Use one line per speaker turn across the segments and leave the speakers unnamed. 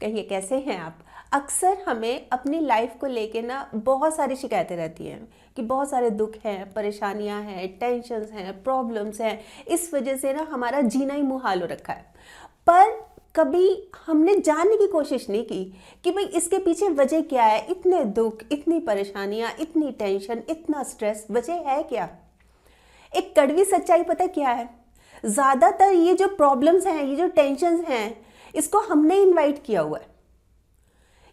कहिए कैसे हैं आप। अक्सर हमें अपनी लाइफ को लेके ना बहुत सारी शिकायतें रहती हैं कि बहुत सारे दुख हैं, परेशानियां हैं, टेंशन्स हैं, प्रॉब्लम्स हैं। इस वजह से ना हमारा जीना ही मुहाल हो रखा है। पर कभी हमने जानने की कोशिश नहीं की कि भाई इसके पीछे वजह क्या है। इतने दुख, इतनी परेशानियां, इतनी टेंशन, इतना स्ट्रेस, वजह है क्या। एक कड़वी सच्चाई पता क्या है, ज़्यादातर ये जो प्रॉब्लम्स हैं, ये जो टेंशन्स हैं, इसको हमने इनवाइट किया हुआ है।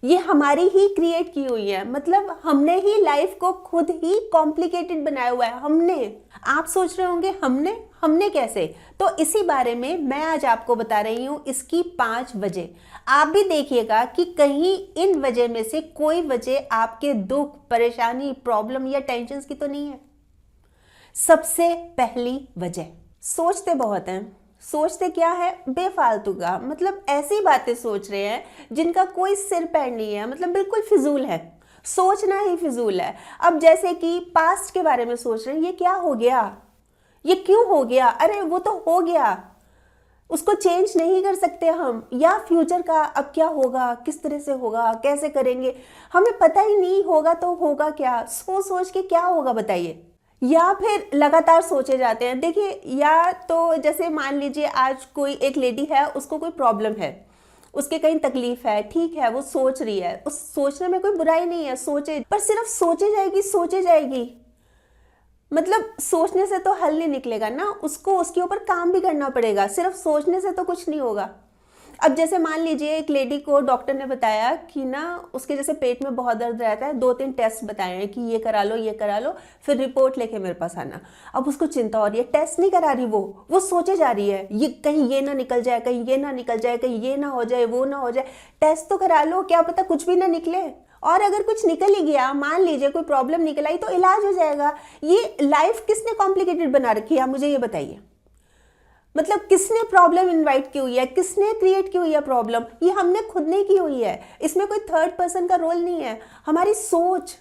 ये हमारी ही क्रिएट की हुई है। मतलब हमने ही लाइफ को खुद ही कॉम्प्लिकेटेड बनाया हुआ है। हमने। आप सोच रहे होंगे हमने हमने कैसे, तो इसी बारे में मैं आज आपको बता रही हूँ इसकी 5 वजह। आप भी देखिएगा कि कहीं इन वजह में से कोई वजह आपके दुख, परेशानी, प्रॉब्लम या टेंशन की तो नहीं है। सबसे पहली वजह, सोचते बहुत हैं। सोचते क्या है, बेफालतू का, मतलब ऐसी बातें सोच रहे हैं जिनका कोई सिर पैर नहीं है, मतलब बिल्कुल फिजूल है। सोचना ही फिजूल है। अब जैसे कि पास्ट के बारे में सोच रहे हैं, ये क्या हो गया, ये क्यों हो गया, अरे वो तो हो गया, उसको चेंज नहीं कर सकते हम। या फ्यूचर का अब क्या होगा, किस तरह से होगा, कैसे करेंगे, हमें पता ही नहीं होगा तो होगा क्या। सोच सोच के क्या होगा बताइए। या फिर लगातार सोचे जाते हैं। देखिए, या तो जैसे मान लीजिए आज कोई एक लेडी है, उसको कोई प्रॉब्लम है, उसके कहीं तकलीफ है, ठीक है, वो सोच रही है। उस सोचने में कोई बुराई नहीं है, सोचे, पर सिर्फ सोचे जाएगी, सोचे जाएगी। मतलब सोचने से तो हल नहीं निकलेगा ना, उसको उसके ऊपर काम भी करना पड़ेगा। सिर्फ सोचने से तो कुछ नहीं होगा। अब जैसे मान लीजिए एक लेडी को डॉक्टर ने बताया कि ना उसके जैसे पेट में बहुत दर्द रहता है, 2-3 टेस्ट बताए हैं कि ये करा लो, ये करा लो, फिर रिपोर्ट लेके मेरे पास आना। अब उसको चिंता हो रही है, टेस्ट नहीं करा रही, वो सोचे जा रही है, ये कहीं ये ना निकल जाए, कहीं ये ना निकल जाए, कहीं ये ना हो जाए, वो ना हो जाए। टेस्ट तो करा लो, क्या पता कुछ भी ना निकले। और अगर कुछ निकल ही गया, मान लीजिए कोई प्रॉब्लम निकल आई, तो इलाज हो जाएगा। ये लाइफ किसने कॉम्प्लिकेटेड बना रखी है, आप मुझे ये बताइए। मतलब किसने प्रॉब्लम इनवाइट की हुई है, किसने क्रिएट की हुई है प्रॉब्लम, ये हमने खुद ने की हुई है। इसमें कोई थर्ड पर्सन का रोल नहीं है। हमारी सोच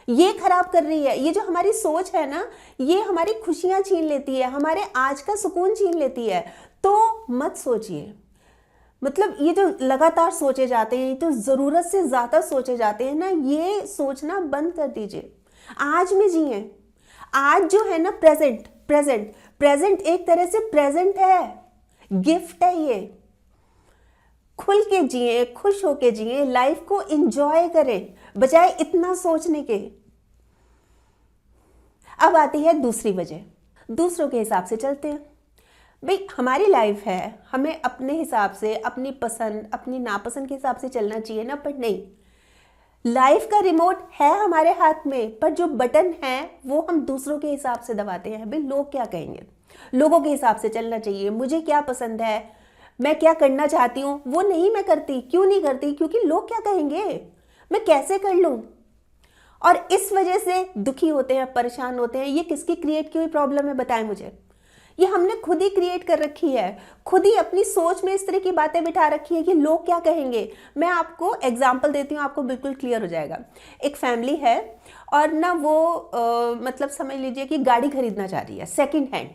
ये खराब कर रही है। ये जो हमारी सोच है ना, ये हमारी खुशियां छीन लेती है, हमारे आज का सुकून छीन लेती है। तो मत सोचिए। मतलब ये जो लगातार सोचे जाते हैं, तो जरूरत से ज्यादा सोचे जाते हैं ना, ये सोचना बंद कर दीजिए। आज में जिए। आज जो है ना, प्रेजेंट प्रेजेंट प्रेजेंट एक तरह से प्रेजेंट है, गिफ्ट है ये। खुल के जिए, खुश होके जिए, लाइफ को एंजॉय करें बजाय इतना सोचने के। अब आती है दूसरी वजह। दूसरों के हिसाब से चलते हैं। भाई हमारी लाइफ है, हमें अपने हिसाब से, अपनी पसंद, अपनी नापसंद के हिसाब से चलना चाहिए ना, पर नहीं। लाइफ का रिमोट है हमारे हाथ में, पर जो बटन है वो हम दूसरों के हिसाब से दबाते हैं। भाई लोग क्या कहेंगे, लोगों के हिसाब से चलना चाहिए। मुझे क्या पसंद है, मैं क्या करना चाहती हूँ, वो नहीं मैं करती। क्यों नहीं करती, क्योंकि लोग क्या कहेंगे, मैं कैसे कर लूँ। और इस वजह से दुखी होते हैं, परेशान होते हैं। ये किसकी क्रिएट की हुई प्रॉब्लम है बताएं मुझे। ये हमने खुद ही क्रिएट कर रखी है। खुद ही अपनी सोच में इस तरह की बातें बिठा रखी है कि लोग क्या कहेंगे। मैं आपको एग्जांपल देती हूँ, आपको बिल्कुल क्लियर हो जाएगा। एक फैमिली है और ना वो मतलब समझ लीजिए कि गाड़ी खरीदना चाह रही है, सेकंड हैंड।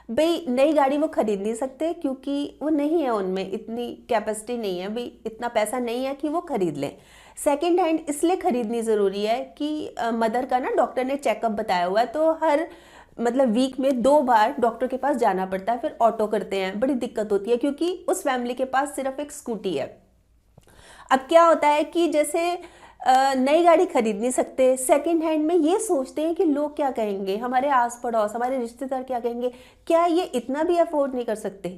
भाई नई गाड़ी वो खरीद नहीं सकते, क्योंकि वो नहीं है, उनमें इतनी कैपेसिटी नहीं है, भाई इतना पैसा नहीं है कि वो खरीद लें। सेकंड हैंड इसलिए खरीदनी ज़रूरी है कि मदर का ना डॉक्टर ने चेकअप बताया हुआ है, तो हर मतलब वीक में 2 बार डॉक्टर के पास जाना पड़ता है। फिर ऑटो करते हैं, बड़ी दिक्कत होती है क्योंकि उस फैमिली के पास सिर्फ एक स्कूटी है। अब क्या होता है कि जैसे नई गाड़ी खरीद नहीं सकते, सेकंड हैंड में ये सोचते हैं कि लोग क्या कहेंगे, हमारे आस पड़ोस, हमारे रिश्तेदार क्या कहेंगे, क्या ये इतना भी अफोर्ड नहीं कर सकते,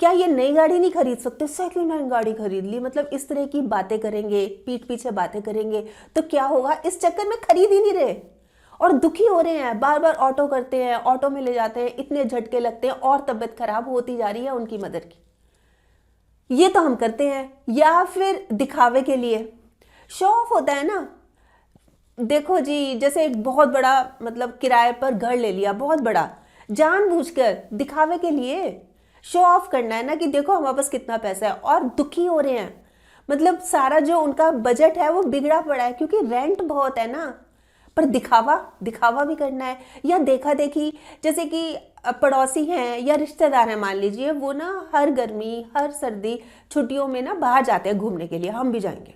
क्या ये नई गाड़ी नहीं खरीद सकते, सेकंड हैंड गाड़ी खरीद ली। मतलब इस तरह की बातें करेंगे, पीठ पीछे बातें करेंगे, तो क्या होगा, इस चक्कर में खरीद ही नहीं रहे और दुखी हो रहे हैं। बार बार ऑटो करते हैं, ऑटो में ले जाते हैं, इतने झटके लगते हैं और तबीयत खराब होती जा रही है उनकी मदर की। ये तो हम करते हैं। या फिर दिखावे के लिए, शो ऑफ होता है ना। देखो जी, जैसे एक बहुत बड़ा मतलब किराए पर घर ले लिया, बहुत बड़ा, जानबूझकर दिखावे के लिए, शो ऑफ करना है ना कि देखो हमारे पास कितना पैसा है, और दुखी हो रहे हैं। मतलब सारा जो उनका बजट है वो बिगड़ा पड़ा है, क्योंकि रेंट बहुत है ना। पर दिखावा दिखावा भी करना है। या देखा देखी, जैसे कि पड़ोसी हैं या रिश्तेदार हैं मान लीजिए, वो ना हर गर्मी हर सर्दी छुट्टियों में ना बाहर जाते हैं घूमने के लिए, हम भी जाएंगे,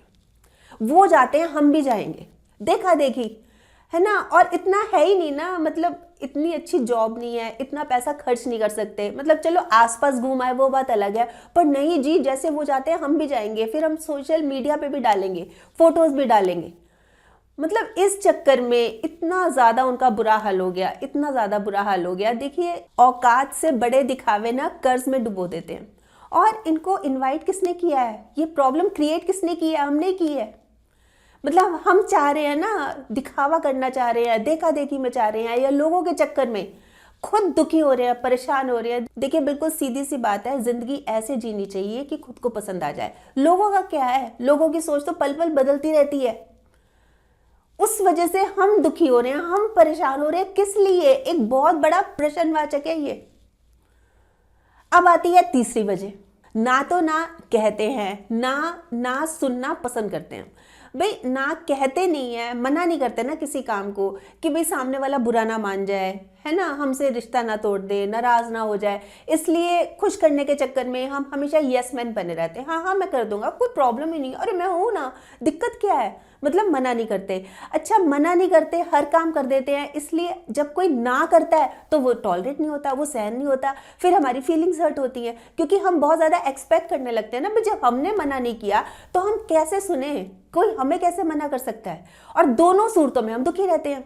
वो जाते हैं हम भी जाएंगे, देखा देखी है ना। और इतना है ही नहीं ना, मतलब इतनी अच्छी जॉब नहीं है, इतना पैसा खर्च नहीं कर सकते, मतलब चलो आसपास घूम आए वो बात अलग है, पर नहीं जी, जैसे वो जाते हैं हम भी जाएंगे, फिर हम सोशल मीडिया पे भी डालेंगे, फोटोज भी डालेंगे। मतलब इस चक्कर में इतना ज़्यादा उनका बुरा हाल हो गया, इतना ज़्यादा बुरा हाल हो गया। देखिए, औकात से बड़े दिखावे ना कर्ज में डुबो देते हैं। और इनको इनवाइट किसने किया है, ये प्रॉब्लम क्रिएट किसने की है, हमने की है। मतलब हम चाह रहे हैं ना, दिखावा करना चाह रहे हैं, देखा देखी में चाह रहे हैं, या लोगों के चक्कर में खुद दुखी हो रहे हैं, परेशान हो रहे हैं। देखिए, बिल्कुल सीधी सी बात है, जिंदगी ऐसे जीनी चाहिए कि खुद को पसंद आ जाए। लोगों का क्या है, लोगों की सोच तो पल पल बदलती रहती है, उस वजह से हम दुखी हो रहे हैं, हम परेशान हो रहे हैं। किस लिए, एक बहुत बड़ा प्रश्नवाचक है ये। अब आती है तीसरी वजह, ना तो ना कहते हैं, ना सुनना पसंद करते हैं। भाई ना कहते नहीं है, मना नहीं करते ना किसी काम को, कि भाई सामने वाला बुरा ना मान जाए, है ना, हमसे रिश्ता ना तोड़ दे, नाराज ना हो जाए, इसलिए खुश करने के चक्कर में हम हमेशा यस मैन बने रहते हैं। हाँ हाँ मैं कर दूंगा, कोई प्रॉब्लम ही नहीं, अरे मैं हूं ना, दिक्कत क्या है, मतलब मना नहीं करते। अच्छा, मना नहीं करते, हर काम कर देते हैं, इसलिए जब कोई ना करता है तो वो टॉलरेट नहीं होता, वो सहन नहीं होता, फिर हमारी फीलिंग्स हर्ट होती है, क्योंकि हम बहुत ज़्यादा एक्सपेक्ट करने लगते हैं ना। भाई जब हमने मना नहीं किया तो हम कैसे सुने, कोई हमें कैसे मना कर सकता है। और दोनों सूरतों में हम दुखी रहते हैं,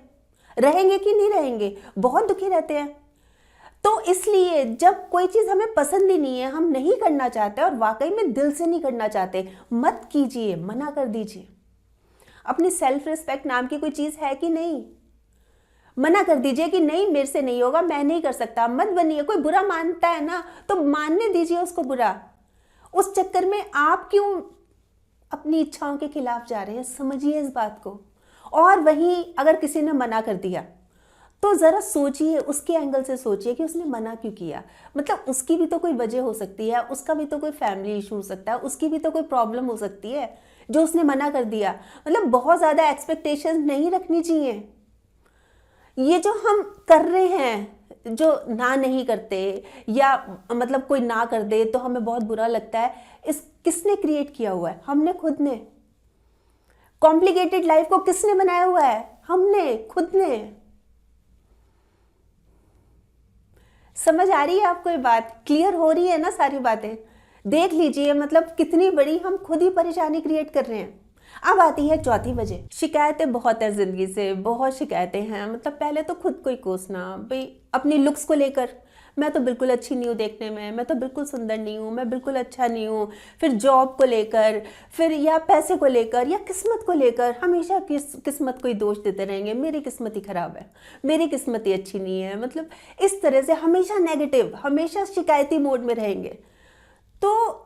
रहेंगे कि नहीं रहेंगे, बहुत दुखी रहते हैं। तो इसलिए जब कोई चीज़ हमें पसंद ही नहीं है, हम नहीं करना चाहते और वाकई में दिल से नहीं करना चाहते, मत कीजिए, मना कर दीजिए। अपनी सेल्फ रिस्पेक्ट नाम की कोई चीज़ है कि नहीं, मना कर दीजिए कि नहीं मेरे से नहीं होगा, मैं नहीं कर सकता। मत बनिए, कोई बुरा मानता है ना तो मानने दीजिए उसको बुरा। उस चक्कर में आप क्यों अपनी इच्छाओं के खिलाफ जा रहे हैं, समझिए इस बात को। और वहीं अगर किसी ने मना कर दिया तो ज़रा सोचिए, उसके एंगल से सोचिए कि उसने मना क्यों किया। मतलब उसकी भी तो कोई वजह हो सकती है, उसका भी तो कोई फैमिली इशू हो सकता है, उसकी भी तो कोई प्रॉब्लम हो सकती है जो उसने मना कर दिया। मतलब बहुत ज़्यादा एक्सपेक्टेशंस नहीं रखनी चाहिए। ये जो हम कर रहे हैं, जो ना नहीं करते, या मतलब कोई ना कर दे तो हमें बहुत बुरा लगता है, इस किसने क्रिएट किया हुआ है, हमने, खुद ने। कॉम्प्लिकेटेड लाइफ को किसने बनाया हुआ है, हमने, खुद ने। समझ आ रही है आपको ये बात, क्लियर हो रही है ना सारी बातें। देख लीजिए, मतलब कितनी बड़ी हम खुद ही परेशानी क्रिएट कर रहे हैं। अब आती है चौथी वजह, शिकायतें बहुत है जिंदगी से, बहुत शिकायतें हैं। मतलब पहले तो खुद को ही कोसना, भाई अपनी लुक्स को लेकर, मैं तो बिल्कुल अच्छी नहीं हूँ देखने में, मैं तो बिल्कुल सुंदर नहीं हूँ, मैं बिल्कुल अच्छा नहीं हूँ। फिर जॉब को लेकर, फिर या पैसे को लेकर, या किस्मत को लेकर, हमेशा किस्मत को ही दोष देते रहेंगे, मेरी किस्मत ही खराब है, मेरी किस्मत ही अच्छी नहीं है। मतलब इस तरह से हमेशा नेगेटिव, हमेशा शिकायती मोड में रहेंगे। तो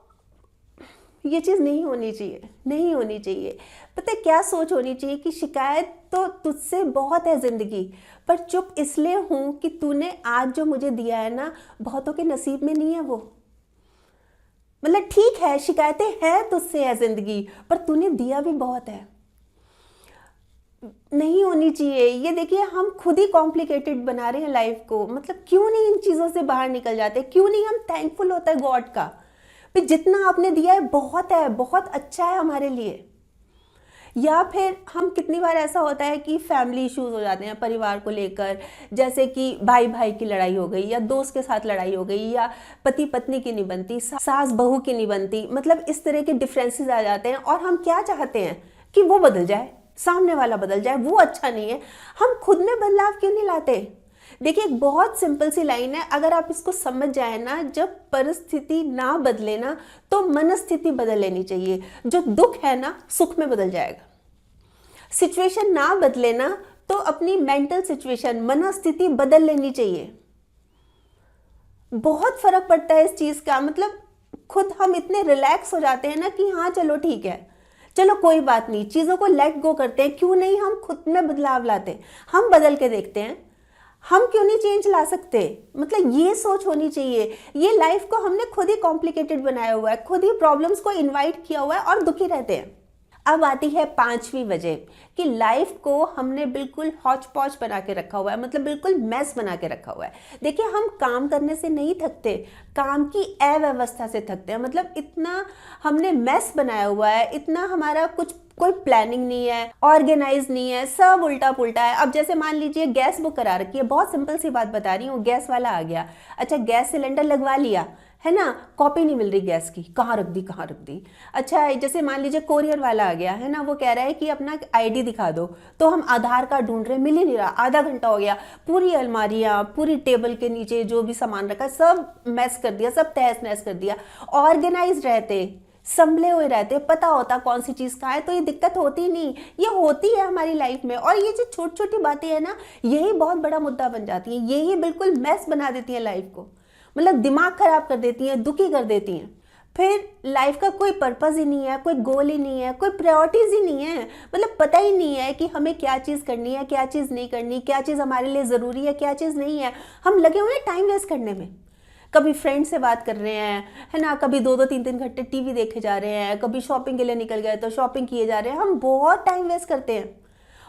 ये चीज़ नहीं होनी चाहिए, नहीं होनी चाहिए। पता है क्या सोच होनी चाहिए कि शिकायत तो तुझसे बहुत है ज़िंदगी, पर चुप इसलिए हूँ कि तूने आज जो मुझे दिया है ना, बहुतों के नसीब में नहीं है वो। मतलब ठीक है, शिकायतें हैं तुझसे है ज़िंदगी, पर तूने दिया भी बहुत है। नहीं होनी चाहिए ये। देखिए, हम खुद ही कॉम्प्लिकेटेड बना रहे हैं लाइफ को। मतलब क्यों नहीं इन चीज़ों से बाहर निकल जाते, क्यों नहीं हम थैंकफुल होता है गॉड का, जितना आपने दिया है बहुत है, बहुत अच्छा है हमारे लिए। या फिर हम कितनी बार ऐसा होता है कि फैमिली इश्यूज हो जाते हैं परिवार को लेकर, जैसे कि भाई भाई की लड़ाई हो गई, या दोस्त के साथ लड़ाई हो गई, या पति पत्नी की नहीं बनती, सास बहू की नहीं बनती। मतलब इस तरह के डिफरेंसेस आ जाते हैं, और हम क्या चाहते हैं कि वो बदल जाए, सामने वाला बदल जाए, वो अच्छा नहीं है। हम खुद में बदलाव क्यों नहीं लाते। देखिए, एक बहुत सिंपल सी लाइन है, अगर आप इसको समझ जाए ना, जब परिस्थिति ना बदले ना तो मनस्थिति बदल लेनी चाहिए। जो दुख है ना सुख में बदल जाएगा। सिचुएशन ना बदले ना तो अपनी मेंटल सिचुएशन, मनस्थिति बदल लेनी चाहिए। बहुत फर्क पड़ता है इस चीज का। मतलब खुद हम इतने रिलैक्स हो जाते हैं ना कि हाँ चलो ठीक है, चलो कोई बात नहीं, चीजों को लेट गो करते हैं। क्यों नहीं हम खुद में बदलाव लाते, हम बदल के देखते हैं, हम क्यों नहीं चेंज ला सकते। मतलब ये सोच होनी चाहिए। ये लाइफ को हमने खुद ही कॉम्प्लिकेटेड बनाया हुआ है, खुद ही प्रॉब्लम्स को इनवाइट किया हुआ है और दुखी रहते हैं। अब आती है पांचवी वजह कि लाइफ को हमने बिल्कुल हौच पौच बना के रखा हुआ है, मतलब बिल्कुल मैस बना के रखा हुआ है। देखिए, हम काम करने से नहीं थकते, काम की अव्यवस्था से थकते हैं। मतलब इतना हमने मैस बनाया हुआ है, इतना हमारा कुछ कोई प्लानिंग नहीं है, ऑर्गेनाइज नहीं है, सब उल्टा पुल्टा है। अब जैसे मान लीजिए गैस बुक करा रखी है, बहुत सिंपल सी बात बता रही हूँ, गैस वाला आ गया, अच्छा गैस सिलेंडर लगवा लिया है ना, कॉपी नहीं मिल रही गैस की, कहाँ रख दी कहाँ रख दी। अच्छा जैसे मान लीजिए कोरियर वाला आ गया है ना, वो कह रहा है कि अपना आईडी दिखा दो, तो हम आधार कार्ड ढूंढ रहे, मिल ही नहीं रहा, आधा घंटा हो गया, पूरी अलमारियाँ, पूरी टेबल के नीचे जो भी सामान रखा सब मैस कर दिया, सब तहस नहस कर दिया। ऑर्गेनाइज रहते, संभले हुए रहते, पता होता कौन सी चीज़ कहाँ है, तो ये दिक्कत होती नहीं। ये होती है हमारी लाइफ में, और ये जो छोटी छोटी बातें हैं ना, यही बहुत बड़ा मुद्दा बन जाती हैं, यही बिल्कुल मैस बना देती हैं लाइफ को, मतलब दिमाग खराब कर देती हैं, दुखी कर देती हैं। फिर लाइफ का कोई पर्पस ही नहीं है, कोई गोल ही नहीं है, कोई प्रायोरिटीज ही नहीं है, मतलब पता ही नहीं है कि हमें क्या चीज़ करनी है, क्या चीज़ नहीं करनी, क्या चीज़ हमारे लिए ज़रूरी है, क्या चीज़ नहीं है। हम लगे हुए हैं टाइम वेस्ट करने में, कभी फ्रेंड से बात कर रहे हैं है ना, कभी 2-2 3-3 घंटे टीवी देखे जा रहे हैं, कभी शॉपिंग के लिए निकल गए तो शॉपिंग किए जा रहे हैं। हम बहुत टाइम वेस्ट करते हैं,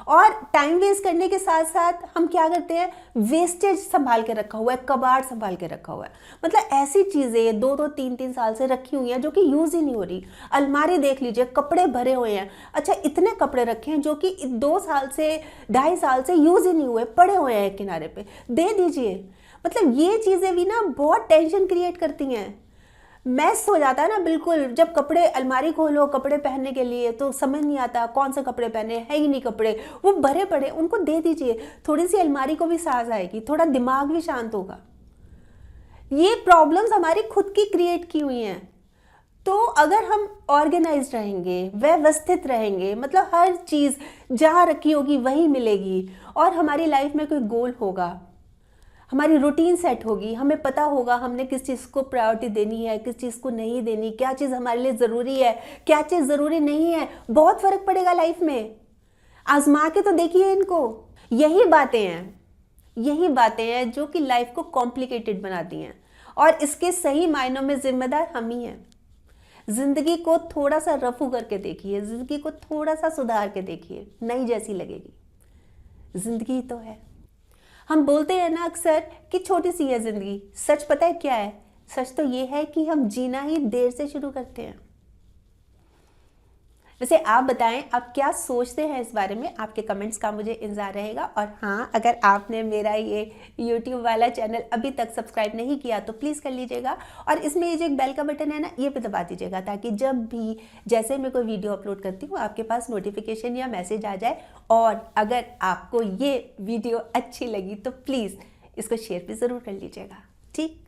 और टाइम वेस्ट करने के साथ साथ हम क्या करते हैं, वेस्टेज संभाल के रखा हुआ है, कबाड़ संभाल के रखा हुआ है। मतलब ऐसी चीज़ें 2-2 3-3 साल से रखी हुई हैं जो कि यूज़ ही नहीं हो रही। अलमारी देख लीजिए, कपड़े भरे हुए हैं, अच्छा इतने कपड़े रखे हैं जो कि 2 साल से 2.5 साल से यूज़ ही नहीं हुए, पड़े हुए हैं किनारे पे, दे दीजिए। मतलब ये चीज़ें भी ना बहुत टेंशन क्रिएट करती हैं, मैस हो जाता है ना बिल्कुल। जब कपड़े अलमारी खोलो कपड़े पहनने के लिए तो समझ नहीं आता कौन से कपड़े पहने, है ही नहीं कपड़े, वो भरे पड़े, उनको दे दीजिए, थोड़ी सी अलमारी को भी सांस आएगी, थोड़ा दिमाग भी शांत होगा। ये प्रॉब्लम्स हमारी खुद की क्रिएट की हुई हैं। तो अगर हम ऑर्गेनाइज रहेंगे, व्यवस्थित रहेंगे, मतलब हर चीज़ जहाँ रखी होगी वहीं मिलेगी, और हमारी लाइफ में कोई गोल होगा, हमारी रूटीन सेट होगी, हमें पता होगा हमने किस चीज़ को प्रायोरिटी देनी है, किस चीज़ को नहीं देनी, क्या चीज़ हमारे लिए ज़रूरी है, क्या चीज़ ज़रूरी नहीं है, बहुत फ़र्क पड़ेगा लाइफ में। आजमा के तो देखिए इनको। यही बातें हैं जो कि लाइफ को कॉम्प्लिकेटेड बनाती हैं, और इसके सही मायनों में जिम्मेदार हम ही हैं। ज़िंदगी को थोड़ा सा रफू करके देखिए, ज़िंदगी को थोड़ा सा सुधार के देखिए, नई जैसी लगेगी। ज़िंदगी तो है, हम बोलते हैं ना अक्सर कि छोटी सी है ज़िंदगी, सच पता है क्या है? सच तो ये है कि हम जीना ही देर से शुरू करते हैं। वैसे आप बताएं आप क्या सोचते हैं इस बारे में, आपके कमेंट्स का मुझे इंतज़ार रहेगा। और हाँ, अगर आपने मेरा ये YouTube वाला चैनल अभी तक सब्सक्राइब नहीं किया तो प्लीज़ कर लीजिएगा, और इसमें ये जो एक बेल का बटन है ना, ये भी दबा दीजिएगा, ताकि जब भी जैसे मैं कोई वीडियो अपलोड करती हूँ आपके पास नोटिफिकेशन या मैसेज आ जाए। और अगर आपको ये वीडियो अच्छी लगी तो प्लीज़ इसको शेयर भी ज़रूर कर लीजिएगा, ठीक।